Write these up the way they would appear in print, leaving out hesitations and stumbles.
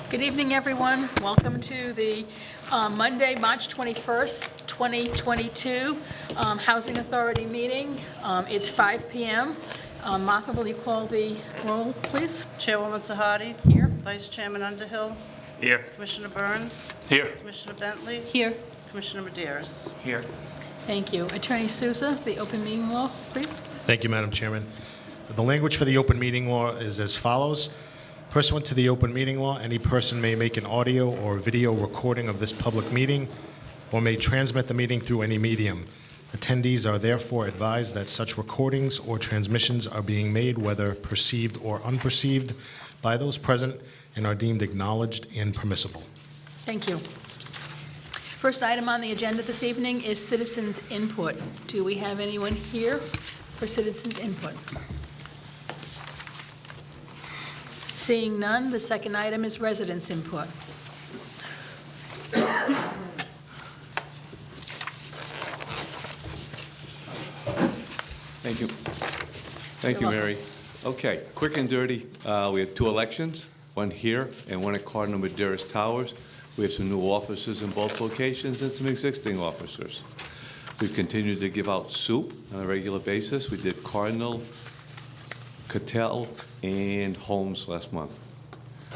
Good evening, everyone. Welcome to the Monday, March 21st, 2022 Housing Authority meeting. It's 5 p.m. Martha, will you call the roll, please? Chairwoman Sahadi. Here. Vice Chairman Underhill. Here. Commissioner Burns. Here. Commissioner Bentley. Here. Commissioner Medeiros. Here. Thank you. Attorney Souza, the open meeting law, please. Thank you, Madam Chairman. The language for the open meeting law is as follows. Pursuant to the open meeting law, any person may make an audio or video recording of this public meeting or may transmit the meeting through any medium. Attendees are therefore advised that such recordings or transmissions are being made, whether perceived or unperceived, by those present and are deemed acknowledged and permissible. Thank you. First item on the agenda this evening is citizens' input. Do we have anyone here for citizens' input? Seeing none, the second item is residents' input. Thank you. Thank you, You're Mary. Okay, quick and dirty. We had 2 elections, one here and one at Cardinal Madeira's Towers. We have some new officers in both locations and some existing officers. We've continued to give out soup on a regular basis. We did Cardinal, Cattell, and Holmes last month.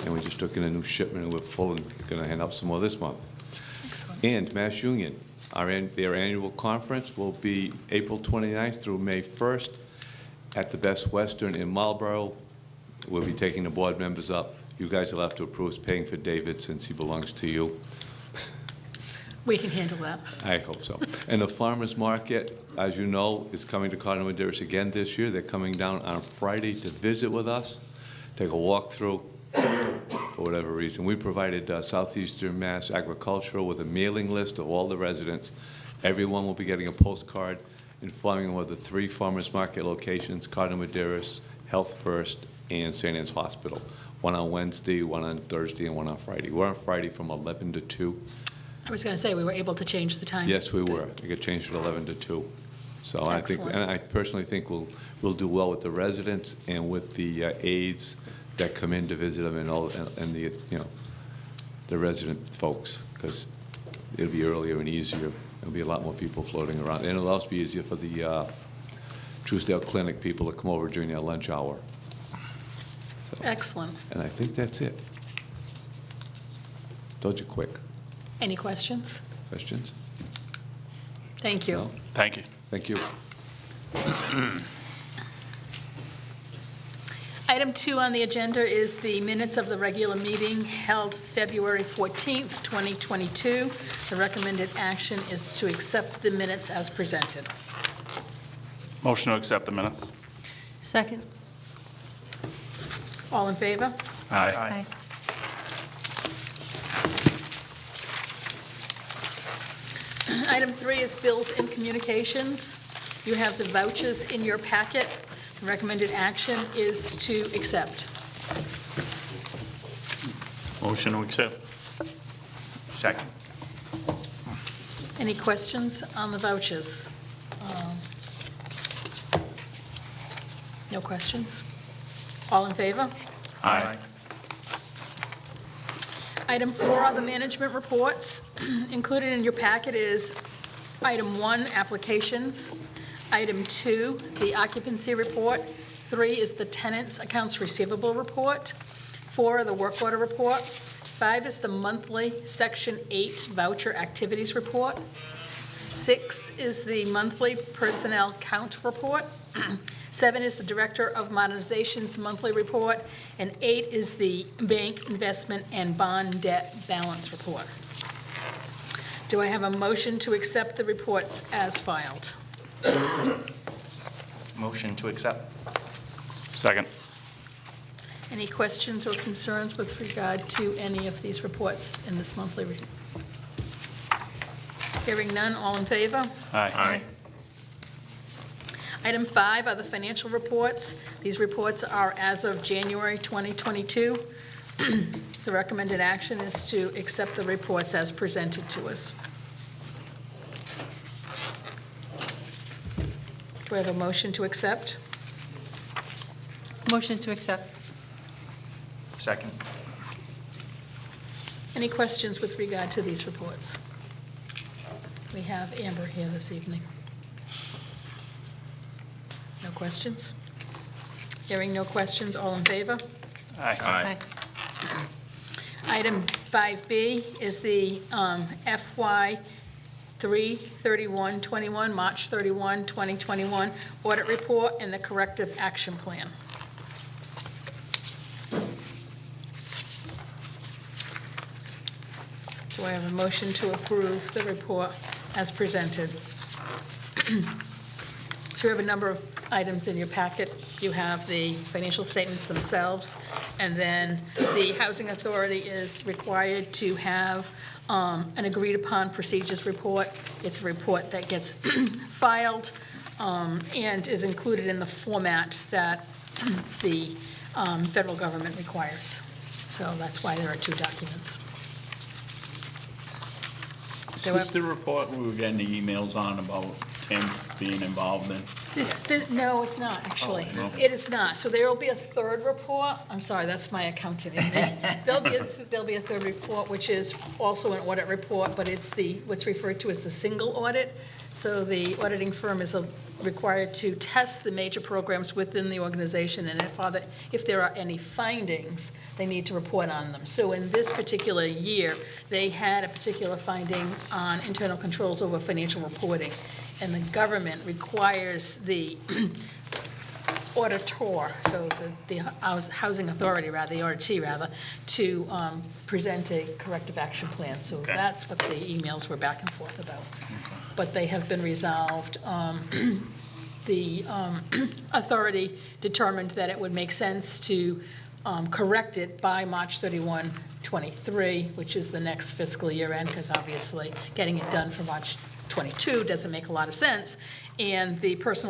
And we just took in a new shipment and we're full and going to hand out some more this month. Excellent. And Mass Union, their annual conference will be April 29th through May 1st at the Best Western in Marlborough. We'll be taking the board members up. You guys will have to approve paying for David since he belongs to you. We can handle that. I hope so. And the farmers market, as you know, is coming to Cardinal Madeira again this year. They're coming down on Friday to visit with us, take a walk through for whatever reason. We provided Southeastern Mass Agricultural with a mailing list of all the residents. Everyone will be getting a postcard informing them of the 3 farmers market locations, Cardinal Madeiras, Health First, and St. Anne's Hospital. One on Wednesday, one on Thursday, and one on Friday. We're on Friday from 11 to 2. I was going to say, we were able to change the time. Yes, we were. It got changed from 11 to 2. So I think, Excellent. and I personally think we'll do well with the residents and with the aides that come in to visit them and the the resident folks, because it'll be earlier and easier. There'll be a lot more people floating around, and it'll also be easier for the Truesdale Clinic people to come over during their lunch hour. So, Excellent. and I think that's it. Told you quick. Any questions? Questions? Thank you. No? Thank you. Thank you. Item 2 on the agenda is the minutes of the regular meeting held February 14th, 2022. The recommended action is to accept the minutes as presented. Motion to accept the minutes. Second. All in favor? Aye. Item 3 is bills and communications. You have the vouchers in your packet. The recommended action is to accept. Motion to accept. Second. Any questions on the vouchers? No questions? All in favor? Aye. Item 4 are the management reports. Included in your packet is item 1, applications. Item 2, the occupancy report. 3 is the tenant's accounts receivable report. 4, the work order report. 5 is the monthly Section 8 voucher activities report. 6 is the monthly personnel count report. 7 is the Director of Modernization's monthly report. And 8 is the bank investment and bond debt balance report. Do I have a motion to accept the reports as filed? Motion to accept. Second. Any questions or concerns with regard to any of these reports in this monthly review? Hearing none, all in favor? Aye. Item 5 are the financial reports. These reports are as of January 2022. The recommended action is to accept the reports as presented to us. Do I have a motion to accept? Motion to accept. Second. Any questions with regard to these reports? We have Amber here this evening. No questions? Hearing no questions, all in favor? Aye. Item 5B is the FY 3/31/21, March 31, 2021 audit report and the corrective action plan. Do I have a motion to approve the report as presented? So you have a number of items in your packet. You have the financial statements themselves, and then the Housing Authority is required to have an agreed-upon procedures report. It's a report that gets filed and is included in the format that the federal government requires. So that's why there are two documents. Is this the report we were getting the emails on about Tim being involved in? No, it's not, actually. Oh, no. It is not. So there will be a third report. I'm sorry, that's my accountant in me. There'll be a third report, which is also an audit report, but it's what's referred to as the single audit. So the auditing firm is required to test the major programs within the organization, and if there are any findings, they need to report on them. So in this particular year, they had a particular finding on internal controls over financial reporting, and the government requires the auditor, so the Housing Authority, rather, the auditee, rather, to present a corrective action plan. So Okay. that's what the emails were back and forth about. But they have been resolved. The authority determined that it would make sense to correct it by March 31, 23, which is the next fiscal year end, because obviously getting it done for March 22 doesn't make a lot of sense. And the person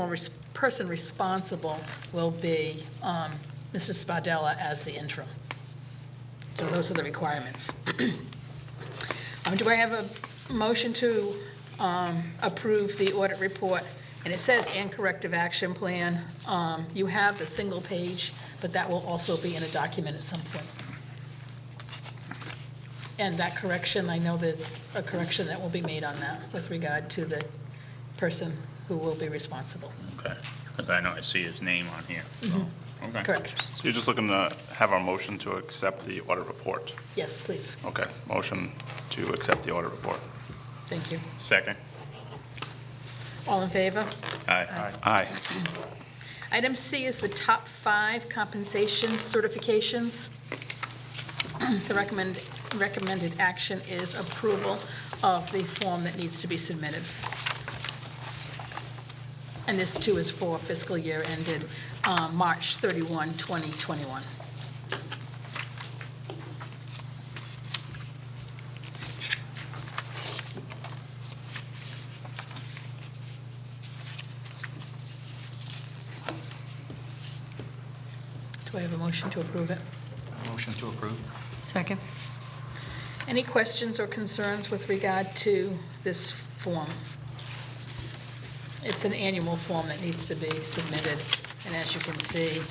responsible will be Mr. Spadella as the interim. So those are the requirements. Do I have a motion to approve the audit report? And it says and corrective action plan. You have the single page, but that will also be in a document at some point. And that correction, I know there's a correction that will be made on that with regard to the person who will be responsible. Okay, because I know I see his name on here. So, okay. Correct. So you're just looking to have our motion to accept the audit report? Yes, please. Okay, motion to accept the audit report. Thank you. Second? All in favor? Aye. Aye. Item C is the top 5 compensation certifications. The recommended action is approval of the form that needs to be submitted. And this too is for fiscal year ended March 31, 2021. Do I have a motion to approve it? Motion to approve. Second. Any questions or concerns with regard to this form? It's an annual form that needs to be submitted, and as you can see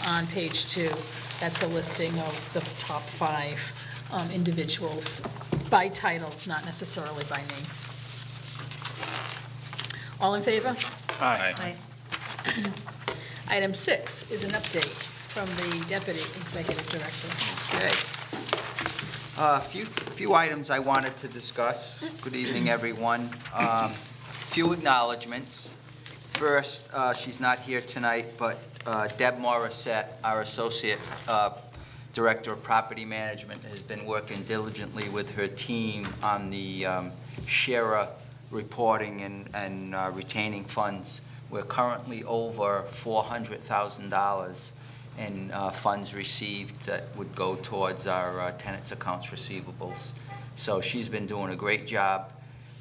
on page 2, that's a listing of the top 5 individuals by title, not necessarily by name. All in favor? Aye. Item 6 is an update from the Deputy Executive Director. Okay. A few items I wanted to discuss. Good evening, everyone. Few acknowledgements. First, she's not here tonight, but Deb Morissette, our Associate Director of Property Management, has been working diligently with her team on the SHARA reporting and retaining funds. We're currently over $400,000 in funds received that would go towards our tenants' accounts receivables. So she's been doing a great job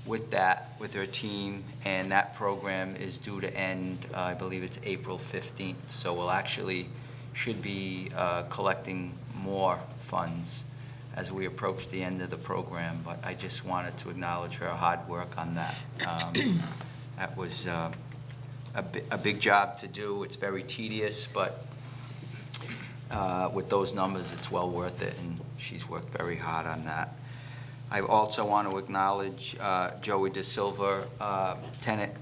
with that, with her team, and that program is due to end, I believe it's April 15th. So we'll actually should be collecting more funds as we approach the end of the program, but I just wanted to acknowledge her hard work on that. That was a big job to do. It's very tedious, but with those numbers, it's well worth it, and She's worked very hard on that. I also want to acknowledge Joey De Silva, Tenant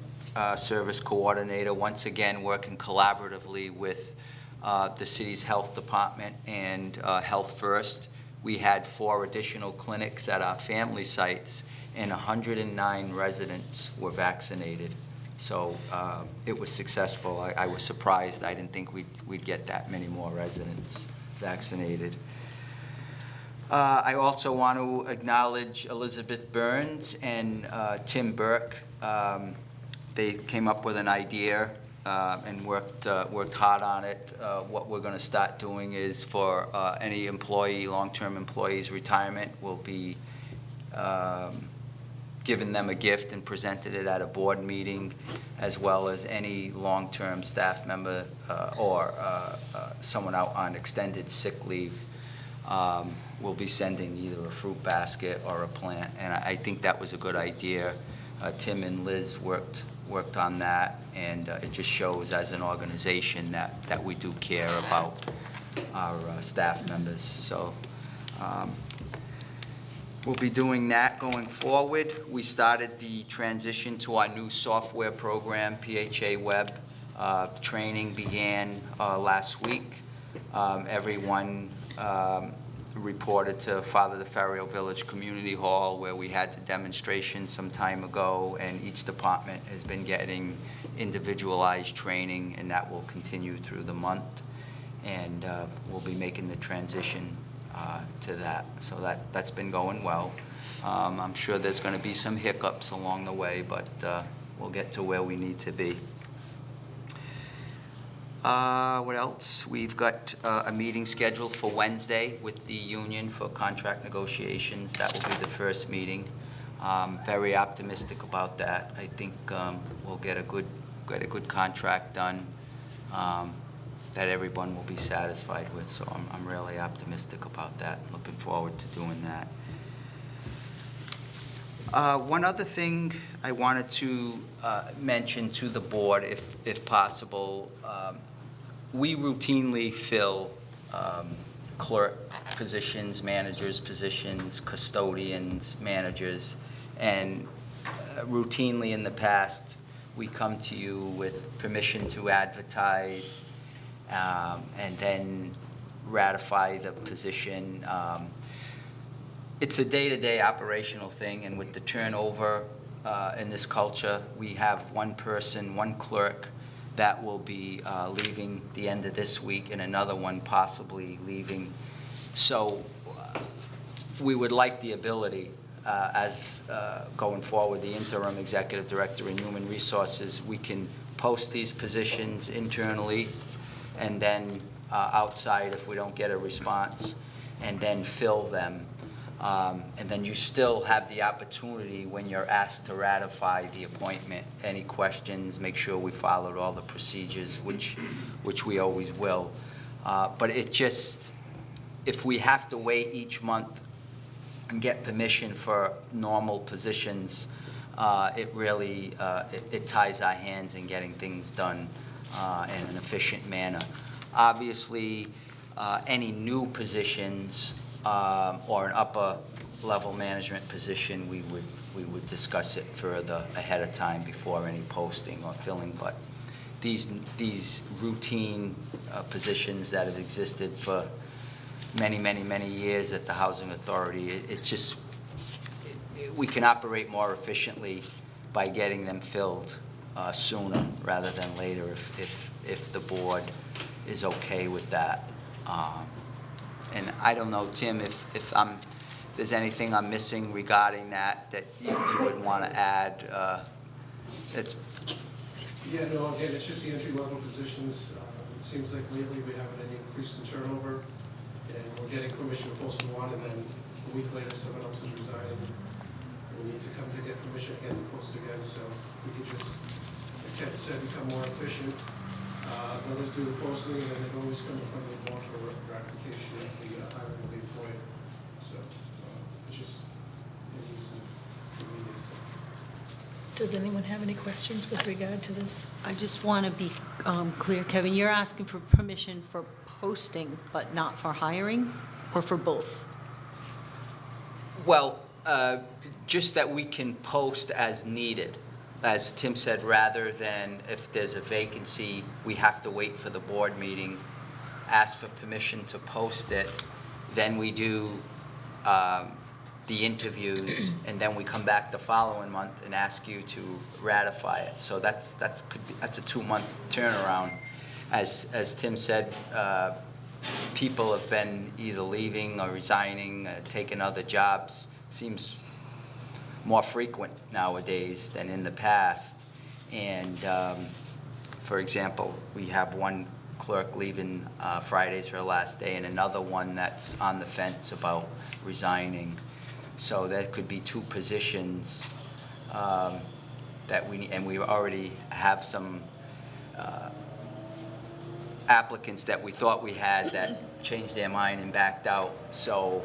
Service Coordinator, once again working collaboratively with the city's health department and Health First. We had 4 additional clinics at our family sites, and 109 residents were vaccinated. So it was successful. I was surprised. I didn't think we'd get that many more residents vaccinated. I also want to acknowledge Elizabeth Burns and Tim Burke. They came up with an idea and worked hard on it. What we're going to start doing is for any employee, long-term employees' retirement, we'll be giving them a gift and presented it at a board meeting, as well as any long-term staff member or someone out on extended sick leave. We'll be sending either a fruit basket or a plant, and I think that was a good idea. Tim and Liz worked on that, and it just shows as an organization that we do care about our staff members. So we'll be doing that going forward. We started the transition to our new software program, PHA Web. Training began last week. Everyone reported to Father DeFerrio Village Community Hall, where we had the demonstration some time ago, and each department has been getting individualized training, and that will continue through the month. And we'll be making the transition to that. So that's been going well. I'm sure there's going to be some hiccups along the way, but we'll get to where we need to be. What else? We've got a meeting scheduled for Wednesday with the union for contract negotiations. That will be the first meeting. Very optimistic about that. I think we'll get a good contract done that everyone will be satisfied with. So I'm really optimistic about that. Looking forward to doing that. One other thing I wanted to mention to the board, if possible. We routinely fill clerk positions, managers' positions, custodians, managers, and routinely in the past, we come to you with permission to advertise and then ratify the position. It's a day-to-day operational thing, and with the turnover in this culture, we have one person, one clerk, that will be leaving the end of this week, and another one possibly leaving. So we would like the ability, as going forward, the interim executive director in human resources, we can post these positions internally, and then outside if we don't get a response, and then fill them. And then you still have the opportunity when you're asked to ratify the appointment. Any questions, make sure we followed all the procedures, which we always will. But it just, if we have to wait each month and get permission for normal positions, it really, it ties our hands in getting things done in an efficient manner. Obviously, any new positions or an upper level management position, we would discuss it further ahead of time before any posting or filling. But these routine positions that have existed for many years at the Housing Authority, we can operate more efficiently by getting them filled sooner rather than later if the board is okay with that. And I don't know, Tim, if there's anything I'm missing regarding that you would want to add. Yeah, no, again, it's just the entry-level positions. It seems like lately we haven't any increase in turnover, and we're getting permission to post one, and then a week later someone else is resigning. We need to come to get permission again to post again, so we could just, like Ted said, become more efficient. Let us do the posting, and then they always come in front of the board for ratification of the hiring of the employee. So it's just, it needs some convenience. Does anyone have any questions with regard to this? I just want to be clear, Kevin, you're asking for permission for posting, but not for hiring, or for both? Well, just that we can post as needed. As Tim said, rather than if there's a vacancy, we have to wait for the board meeting, ask for permission to post it, then we do the interviews, and then we come back the following month and ask you to ratify it. So that's a 2-month turnaround. As Tim said, people have been either leaving or resigning, taking other jobs. Seems more frequent nowadays than in the past. And for example, we have one clerk leaving Friday's her last day, and another one that's on the fence about resigning. So that could be 2 positions that we already have some applicants that we thought we had that changed their mind and backed out. So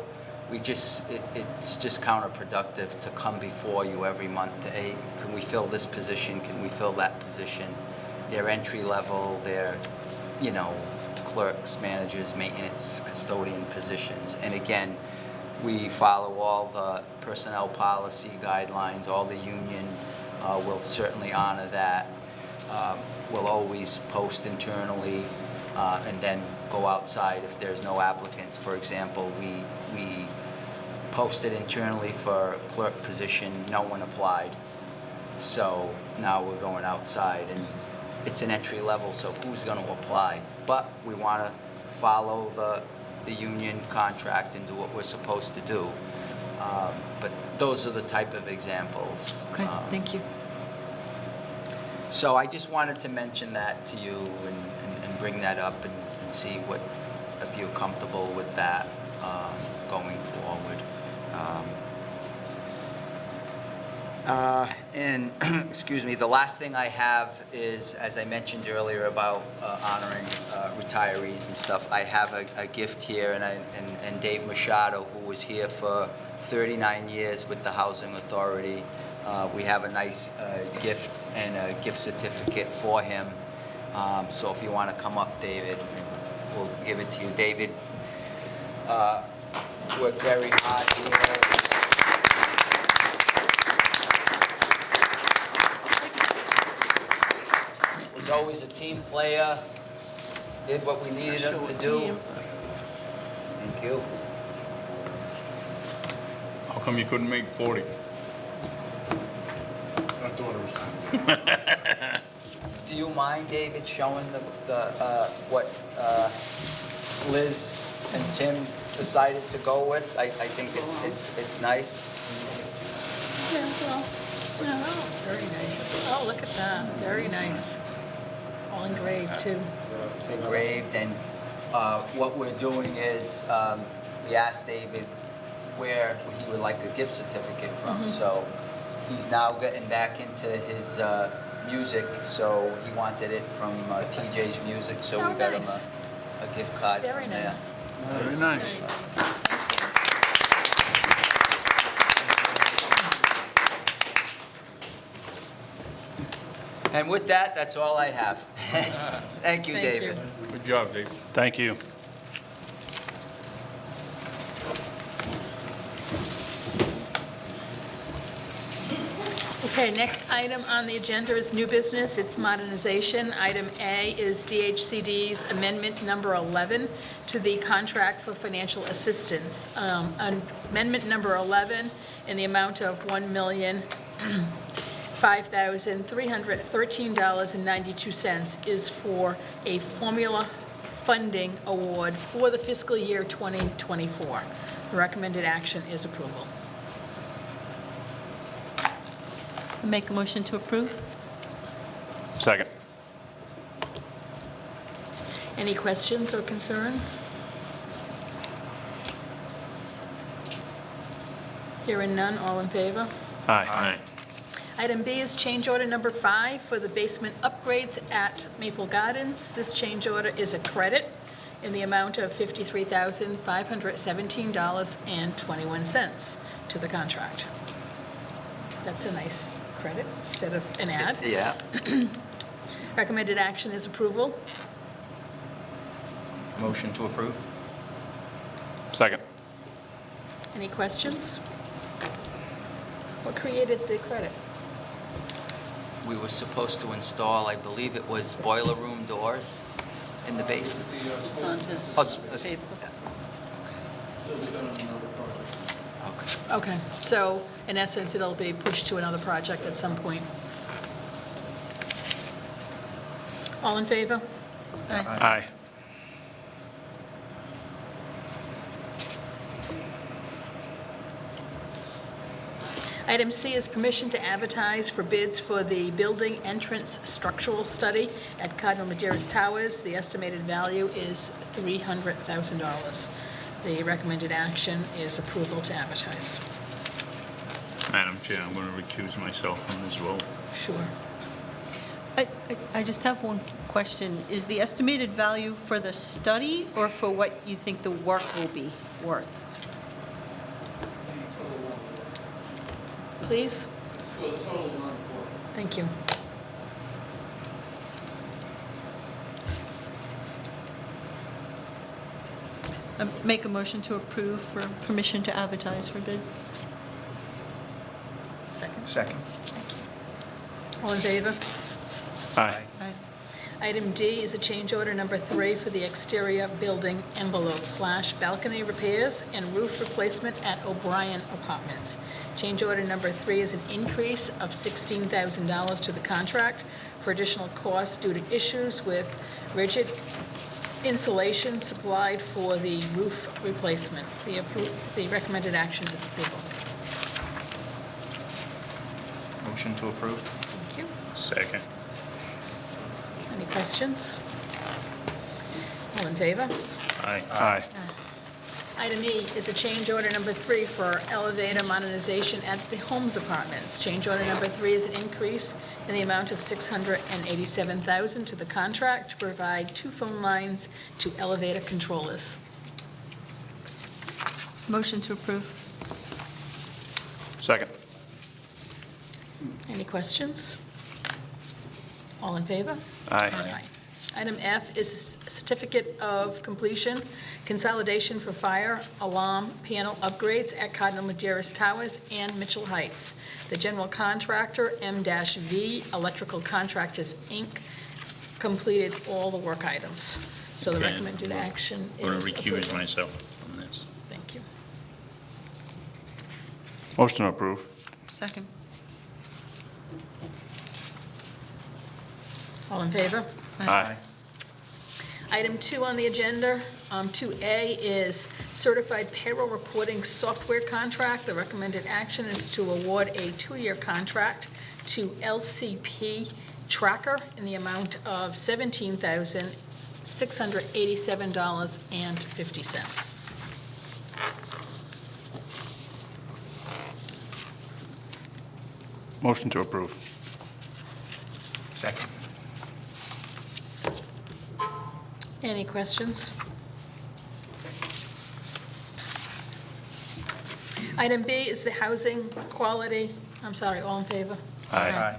it's just counterproductive to come before you every month to, hey, can we fill this position? Can we fill that position? They're entry level, they're, clerks, managers, maintenance, custodian positions. And again, we follow all the personnel policy guidelines, all the union will certainly honor that. We'll always post internally and then go outside if there's no applicants. For example, we posted internally for a clerk position, no one applied. So now we're going outside, and it's an entry level, so who's going to apply? But we want to follow the union contract and do what we're supposed to do. But those are the type of examples. Okay, thank you. So I just wanted to mention that to you and bring that up and see if you're comfortable with that going forward. And excuse me, the last thing I have is, as I mentioned earlier about honoring retirees and stuff, I have a gift here, and Dave Machado, who was here for 39 years with the Housing Authority, we have a nice gift and a gift certificate for him. So if you want to come up, David, we'll give it to you. David worked very hard here. Was always a team player, did what we needed him to do. Thank you. How come you couldn't make 40? Not doing it. Do you mind, David, showing what Liz and Tim decided to go with? I think it's nice. Yeah, well, oh, very nice. Oh, look at that, very nice. All engraved, too. It's engraved, and what we're doing is we asked David where he would like a gift certificate from. So he's now getting back into his music, so he wanted it from TJ's Music, so Oh, we got nice. him a gift card Very from there. nice. Very nice. And with that, that's all I have. Thank you, Thank David. you. Good job, Dave. Thank you. Okay, next item on the agenda is new business. It's modernization. Item A is DHCD's amendment number 11 to the contract for financial assistance. Amendment number 11 in the amount of $1,005,313.92 is for a formula funding award for the fiscal year 2024. The recommended action is approval. Make a motion to approve? Second. Any questions or concerns? Hearing none, all in favor? Aye. Item B is change order number 5 for the basement upgrades at Maple Gardens. This change order is a credit in the amount of $53,517.21 to the contract. That's a nice credit instead of an ad. Yeah. Recommended action is approval. Motion to approve? Second. Any questions? What created the credit? We were supposed to install, I believe it was boiler room doors in the basement. It's on his Oh, paper. Okay. Okay, so in essence, it'll be pushed to another project at some point. All in favor? Aye. Item C is permission to advertise for bids for the building entrance structural study at Cardinal Madeiras Towers. The estimated value is $300,000. The recommended action is approval to advertise. Madam Chair, I'm going to recuse myself from this vote. Sure. I just have one question. Is the estimated value for the study or for what you think the work will be worth? Please? It's for the total amount. Thank you. Make a motion to approve for permission to advertise for bids. Second? Second. Thank you. All in favor? Aye. Aye. Item D is a change order number 3 for the exterior building envelope/balcony repairs and roof replacement at O'Brien Apartments. Change order number 3 is an increase of $16,000 to the contract for additional costs due to issues with rigid insulation supplied for the roof replacement. The recommended action is approval. Motion to approve. Thank you. Second. Any questions? All in favor? Aye. Aye. Item E is a change order number 3 for elevator modernization at the Holmes Apartments. Change order number 3 is an increase in the amount of $687,000 to the contract to provide 2 phone lines to elevator controllers. Motion to approve. Second. Any questions? All in favor? Aye. Item F is a certificate of completion, consolidation for fire alarm panel upgrades at Cardinal Madeiras Towers and Mitchell Heights. The general contractor, M-V Electrical Contractors, Inc., completed all the work items. So the Okay. recommended action I'm going is to recuse approval. myself from this. Thank you. Motion to approve. Second. All in favor? Aye. Item 2 on the agenda, 2A, is certified payroll reporting software contract. The recommended action is to award a 2-year contract to LCP Tracker in the amount of $17,687.50. Motion to approve. Second. Any questions? Item B is the housing quality, all in favor? Aye.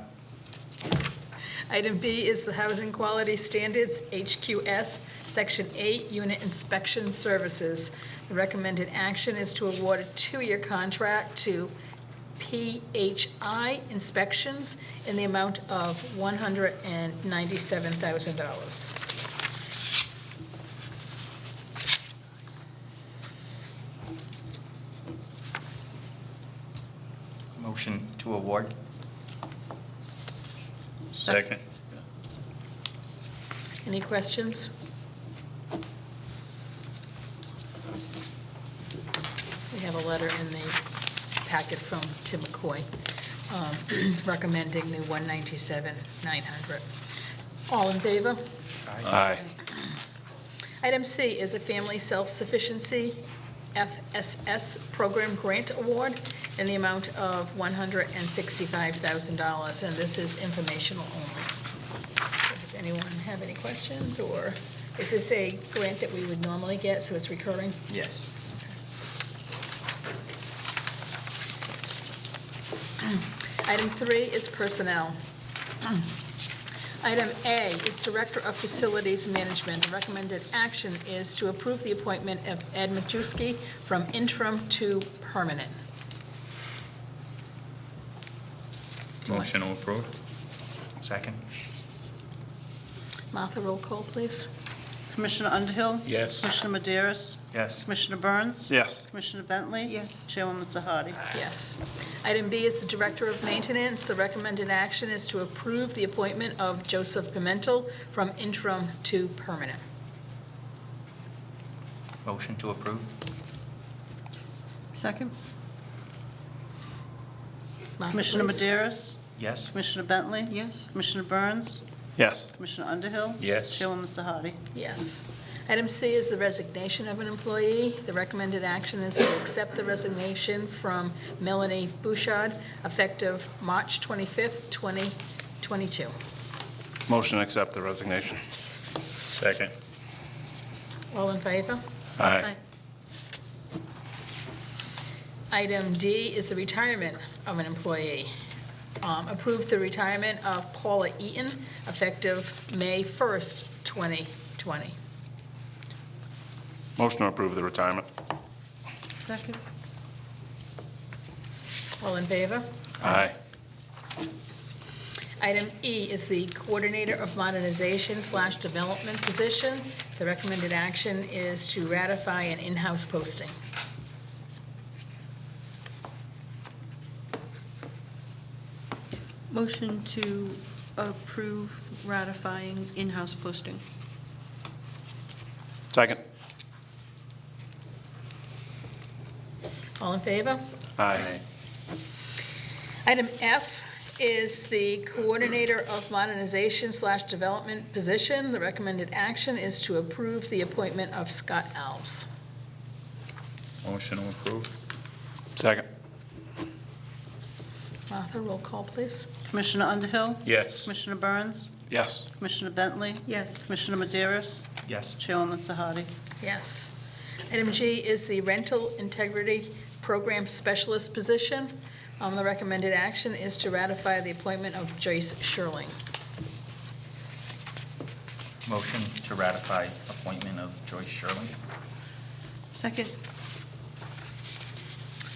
Item B is the Housing Quality Standards, HQS, Section 8, Unit Inspection Services. The recommended action is to award a 2-year contract to PHI Inspections in the amount of $197,000. Motion to award. Second. Any questions? We have a letter in the packet from Tim McCoy recommending the $197,900. All in favor? Aye. Item C is a Family Self-Sufficiency FSS Program Grant Award in the amount of $165,000, and this is informational only. Does anyone have any questions, or is this a grant that we would normally get, so it's recurring? Yes. Item 3 is personnel. Item A is Director of Facilities Management. The recommended action is to approve the appointment of Ed Majewski from interim to permanent. Motion to approve. Second. Martha, roll call, please. Commissioner Underhill? Yes. Commissioner Maderas? Yes. Commissioner Burns? Yes. Commissioner Bentley? Yes. Chairwoman Zahadi? Yes. Item B is the Director of Maintenance. The recommended action is to approve the appointment of Joseph Pimentel from interim to permanent. Motion to approve. Second? Martha, Commissioner please. Maderas? Yes. Commissioner Bentley? Yes. Commissioner Burns? Yes. Commissioner Underhill? Yes. Chairwoman Zahadi? Yes. Item C is the resignation of an employee. The recommended action is to accept the resignation from Melanie Bouchard, effective March 25th, 2022. Motion to accept the resignation. Second. All in favor? Aye. Item D is the retirement of an employee. Approve the retirement of Paula Eaton, effective May 1st, 2020. Motion to approve the retirement. Second? All in favor? Aye. Item E is the Coordinator of Modernization/Development position. The recommended action is to ratify an in-house posting. Motion to approve ratifying in-house posting. Second. All in favor? Aye. Item F is the Coordinator of Modernization/Development position. The recommended action is to approve the appointment of Scott Alves. Motion to approve. Second. Martha, roll call, please. Commissioner Underhill? Yes. Commissioner Burns? Yes. Commissioner Bentley? Yes. Commissioner Maderas? Yes. Chairwoman Zahadi? Yes. Item G is the Rental Integrity Program Specialist position. The recommended action is to ratify the appointment of Joyce Sherling. Motion to ratify appointment of Joyce Sherling. Second?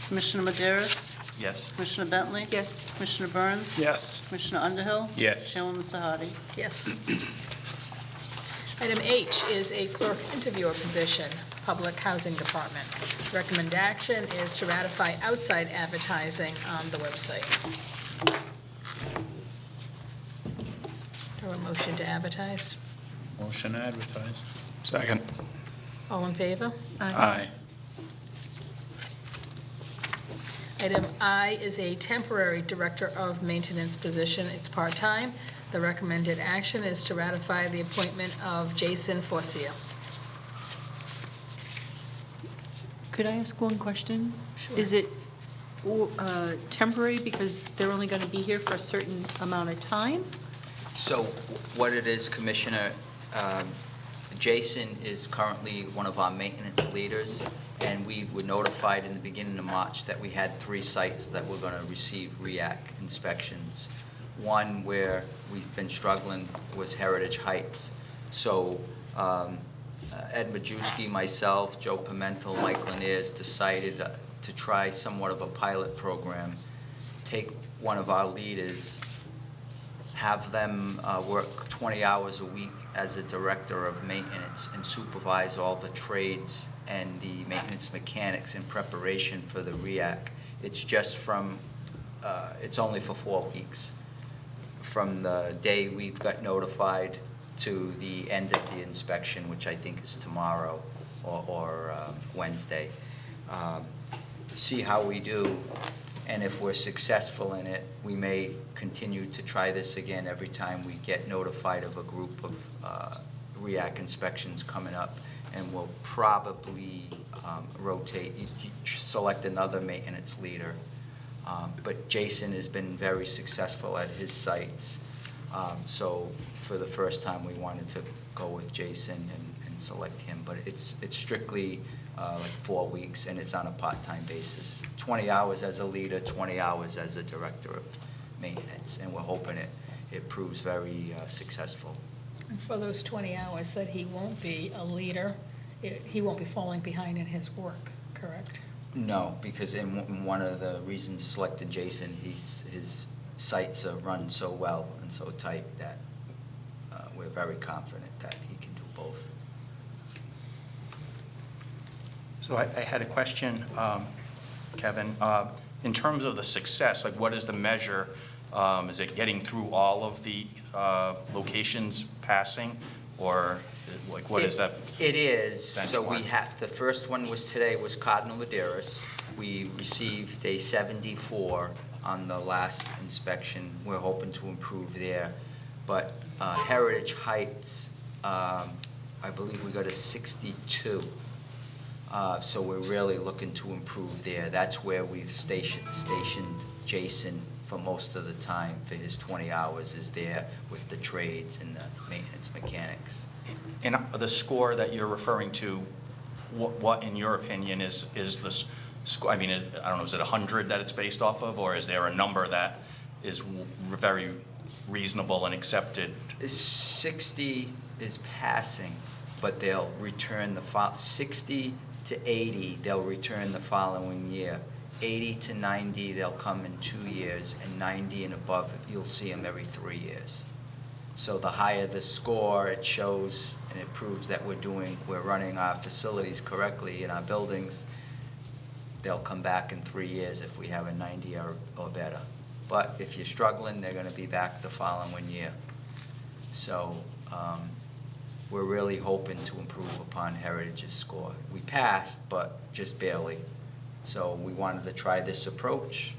Commissioner Maderas? Yes. Commissioner Bentley? Yes. Commissioner Burns? Yes. Commissioner Underhill? Yes. Chairwoman Zahadi? Yes. Item H is a clerk interviewer position, Public Housing Department. Recommended action is to ratify outside advertising on the website. Do a motion to advertise? Motion to advertise. Second. All in favor? Aye. Item I is a temporary Director of Maintenance position. It's part-time. The recommended action is to ratify the appointment of Jason Forcia. Could I ask one question? Sure. Is it temporary because they're only going to be here for a certain amount of time? So what it is, Commissioner, Jason is currently one of our maintenance leaders, and we were notified in the beginning of March that we had 3 sites that were going to receive REAC inspections. One where we've been struggling was Heritage Heights. So Ed Majewski, myself, Joe Pimentel, Mike Laniers decided to try somewhat of a pilot program, take one of our leaders, have them work 20 hours a week as a director of maintenance and supervise all the trades and the maintenance mechanics in preparation for the REAC. It's just from, it's only for 4 weeks. From the day we've got notified to the end of the inspection, which I think is tomorrow or Wednesday. See how we do, and if we're successful in it, we may continue to try this again every time we get notified of a group of REAC inspections coming up, and we'll probably rotate, select another maintenance leader. But Jason has been very successful at his sites. So for the first time, we wanted to go with Jason and select him. But it's strictly like 4 weeks, and it's on a part-time basis. 20 hours as a leader, 20 hours as a director of maintenance. And we're hoping it proves very successful. And for those 20 hours that he won't be a leader, he won't be falling behind in his work, correct? No, because in one of the reasons selected Jason, his sites are run so well and so tight that we're very confident that he can do both. So I had a question, Kevin. In terms of the success, like what is the measure? Is it getting through all of the locations passing? Or like what is that? It is. So we benchmark? have, the first one was today was Cardinal Madeiras. We received a 74 on the last inspection. We're hoping to improve there. But Heritage Heights, I believe we got a 62. So we're really looking to improve there. That's where we've stationed Jason for most of the time for his 20 hours is there with the trades and the maintenance mechanics. And the score that you're referring to, what in your opinion is the score? I mean, I don't know, is it 100 that it's based off of, or is there a number that is very reasonable and accepted? 60 is passing, but they'll return 60 to 80, they'll return the following year. 80 to 90, they'll come in 2 years, and 90 and above, you'll see them every 3 years. So the higher the score, it shows and it proves that we're running our facilities correctly in our buildings. They'll come back in 3 years if we have a 90 or better. But if you're struggling, they're going to be back the following year. So we're really hoping to improve upon Heritage's score. We passed, but just barely. So we wanted to try this approach,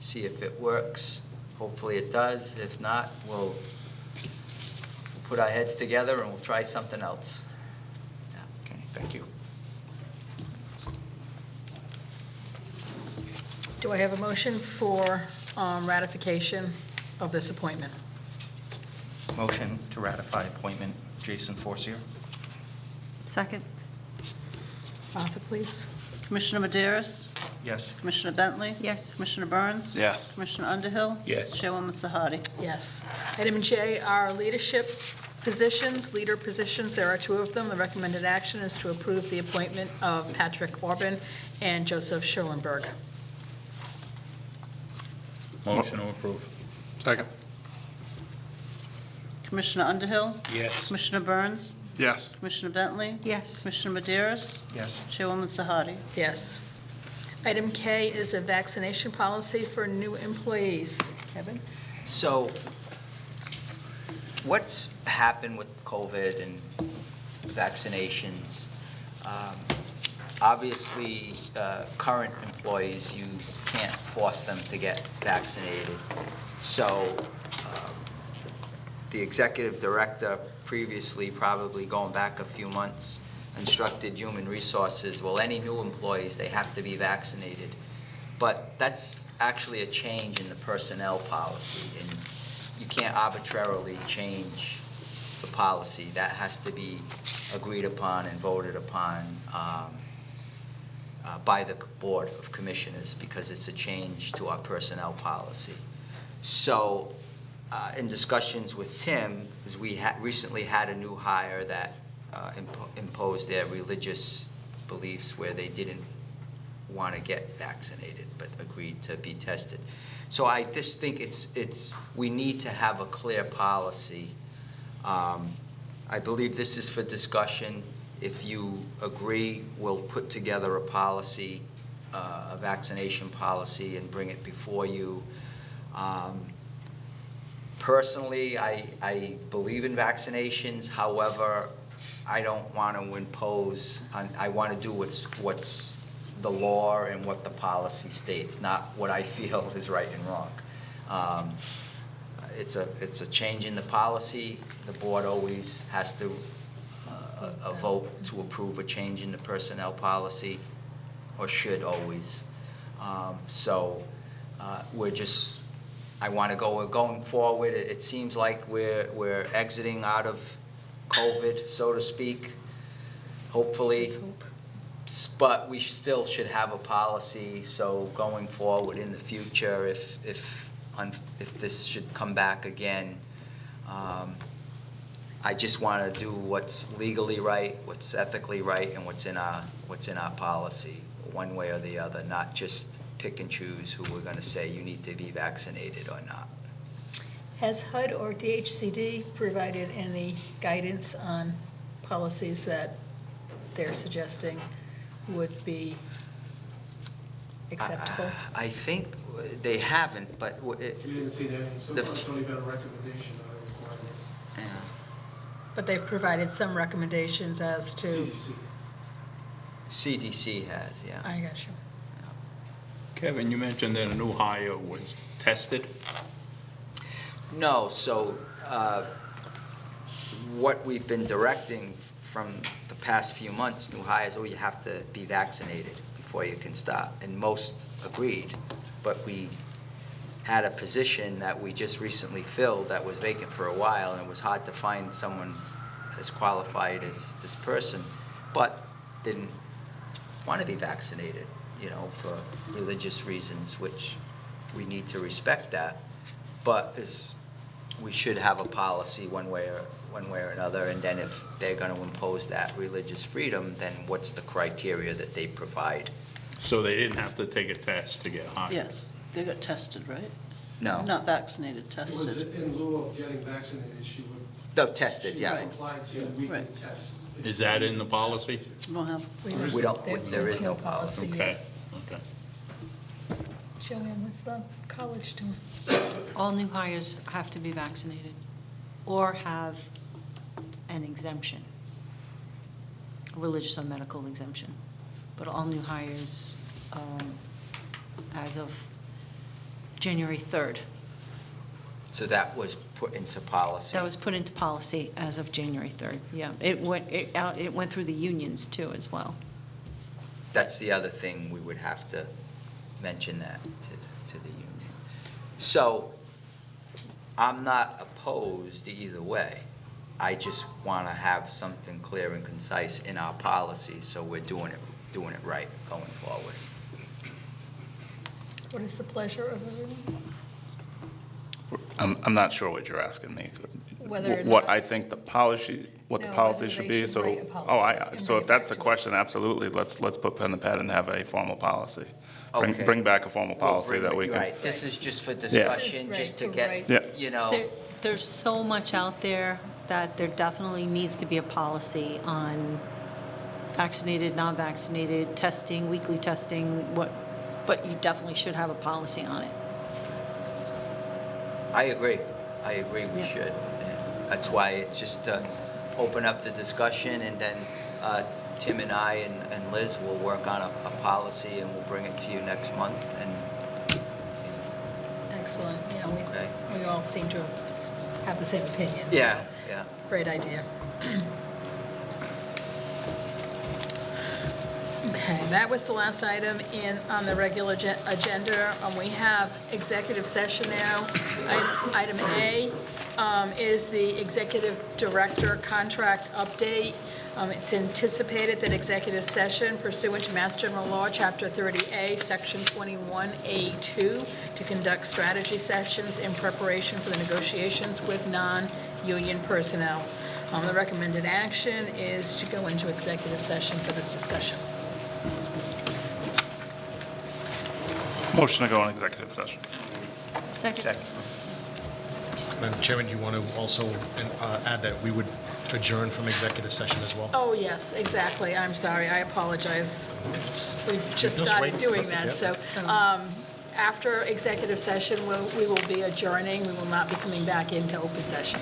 see if it works. Hopefully it does. If not, we'll put our heads together and we'll try something else. Okay, thank you. Do I have a motion for ratification of this appointment? Motion to ratify appointment Jason Forcier. Second? Martha, please. Commissioner Maderas? Yes. Commissioner Bentley? Yes. Commissioner Burns? Yes. Commissioner Underhill? Yes. Chairwoman Sahadi? Yes. Item J are leadership positions, leader positions. There are 2 of them. The recommended action is to approve the appointment of Patrick Orban and Joseph Schoenberg. Motion to approve. Second. Commissioner Underhill? Yes. Commissioner Burns? Yes. Commissioner Bentley? Yes. Commissioner Maderas? Yes. Chairwoman Sahadi? Yes. Item K is a vaccination policy for new employees. Kevin? So what's happened with COVID and vaccinations? Obviously, current employees, you can't force them to get vaccinated. So the executive director previously, probably going back a few months, instructed human resources, well, any new employees, they have to be vaccinated. But that's actually a change in the personnel policy, and you can't arbitrarily change the policy. That has to be agreed upon and voted upon by the Board of Commissioners, because it's a change to our personnel policy. So in discussions with Tim, as we recently had a new hire that imposed their religious beliefs where they didn't want to get vaccinated but agreed to be tested. So I just think we need to have a clear policy. I believe this is for discussion. If you agree, we'll put together a policy, a vaccination policy, and bring it before you. Personally, I believe in vaccinations. However, I don't want to impose. I want to do what's the law and what the policy states, not what I feel is right and wrong. It's a change in the policy. The board always has to vote to approve a change in the personnel policy, or should always. I want to going forward. It seems like we're exiting out of COVID, so to speak, hopefully. Let's hope. But we still should have a policy, so going forward in the future, if this should come back again, I just want to do what's legally right, what's ethically right, and what's in our policy, one way or the other, not just pick and choose who we're going to say you need to be vaccinated or not. Has HUD or DHCD provided any guidance on policies that they're suggesting would be acceptable? I think they haven't, but We didn't see that, so The- far it's only been a recommendation, not a requirement. yeah. But they've provided some recommendations as to, CDC. CDC has, yeah. I got you. Kevin, you mentioned that a new hire was tested. No, so what we've been directing from the past few months, new hires, you have to be vaccinated before you can start, and most agreed. But we had a position that we just recently filled that was vacant for a while, and it was hard to find someone as qualified as this person, but didn't want to be vaccinated, for religious reasons, which we need to respect that. But we should have a policy one way or another, and then if they're going to impose that religious freedom, then what's the criteria that they provide? So they didn't have to take a test to get hired? Yes, they got tested, right? No. Not vaccinated, It was tested. in lieu of getting vaccinated, she would. No, tested, She yeah. would apply to weekly Right. tests. Is that in the policy? We don't have, We don't- there is no policy. Okay, okay. Joanne, what's the college doing? All new hires have to be vaccinated or have an exemption, a religious or medical exemption. But all new hires, as of January 3rd. So that was put into policy. That was put into policy as of January 3rd, yeah. It went through the unions too as well. That's the other thing, we would have to mention that to the union. So I'm not opposed either way. I just want to have something clear and concise in our policy, so we're doing it right going forward. What is the pleasure of everyone? I'm not sure what you're asking me. Whether or What not- I think the policy, what the No, policy whether should they be, should so, write a policy and so bring if it that's back the to us. question, absolutely, let's put pen to pad and have a formal policy. Okay. Bring back a formal policy that we You're can. right, this is just for This discussion, is just to right, get, right. Yeah. There's so much out there that there definitely needs to be a policy on vaccinated, non-vaccinated, testing, weekly testing, but you definitely should have a policy on it. I agree, we Yeah. should. That's why it's just to open up the discussion, and then Tim and I and Liz will work on a policy, and we'll bring it to you next month, and Excellent, yeah, Okay. we all seem to have the same opinions. yeah. Great idea. Okay, that was the last item on the regular agenda. We have executive session now. Item A is the executive director contract update. It's anticipated that executive session pursuant to Mass General Law, Chapter 30A, Section 21A2, to conduct strategy sessions in preparation for the negotiations with non-union personnel. The recommended action is to go into executive session for this discussion. Motion to go in executive session. Second. Madam Chairman, do you want to also add that we would adjourn from executive session as well? Oh, yes, exactly. I'm sorry. I apologize. We've just That's started right. doing Perfect, that. yeah. So after executive session, we will be adjourning. We will not be coming back into open session.